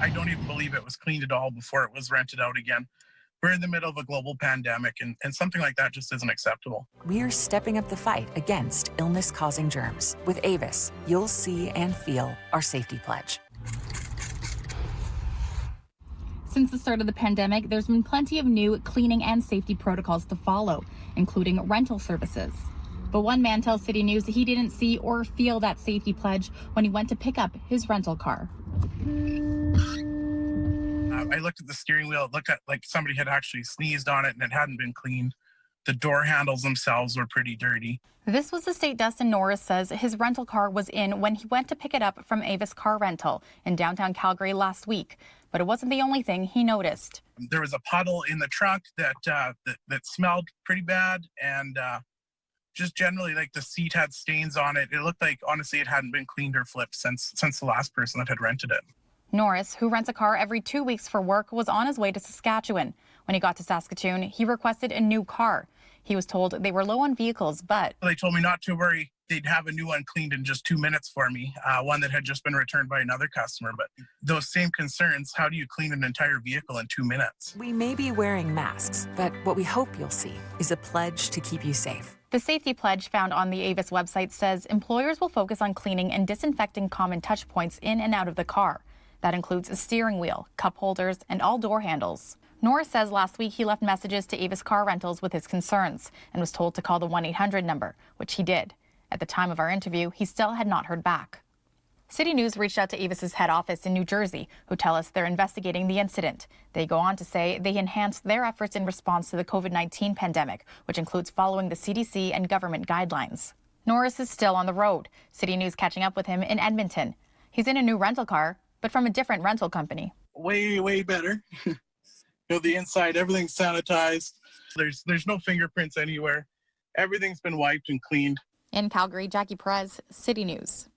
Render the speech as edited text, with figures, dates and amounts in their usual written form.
I don't even believe it was cleaned at all before it was rented out again. We're in the middle of a global pandemic, and something like that just isn't acceptable. We're stepping up the fight against illness-causing germs. With Avis, you'll see and feel our safety pledge. Since the start of the pandemic, there's been plenty of new cleaning and safety protocols to follow, including rental services. But one man tells City News he didn't see or feel that safety pledge when he went to pick up his rental car. I looked at the steering wheel. It looked like somebody had actually sneezed on it and it hadn't been cleaned. The door handles themselves were pretty dirty. This was the state Dustin Norris says his rental car was in when he went to pick it up from Avis Car Rental in downtown Calgary last week. But it wasn't the only thing he noticed. There was a puddle in the trunk that smelled pretty bad, and just generally, like, the seat had stains on it. It looked like, honestly, it hadn't been cleaned or flipped since the last person that had rented it. Norris, who rents a car every 2 weeks for work, was on his way to Saskatchewan. When he got to Saskatoon, he requested a new car. He was told they were low on vehicles, but they told me not to worry. They'd have a new one cleaned in just 2 minutes for me, one that had just been returned by another customer. But those same concerns, how do you clean an entire vehicle in 2 minutes? We may be wearing masks, but what we hope you'll see is a pledge to keep you safe. The safety pledge found on the Avis website says employers will focus on cleaning and disinfecting common touch points in and out of the car. That includes a steering wheel, cup holders, and all door handles. Norris says last week he left messages to Avis Car Rentals with his concerns and was told to call the 1-800 number, which he did. At the time of our interview, he still had not heard back. City News reached out to Avis's head office in New Jersey, who tell us they're investigating the incident. They go on to say they enhanced their efforts in response to the COVID-19 pandemic, which includes following the CDC and government guidelines. Norris is still on the road. City News catching up with him in Edmonton. He's in a new rental car, but from a different rental company. Way better. The inside, everything's sanitized. There's no fingerprints anywhere. Everything's been wiped and cleaned. In Calgary, Jackie Perez, City News.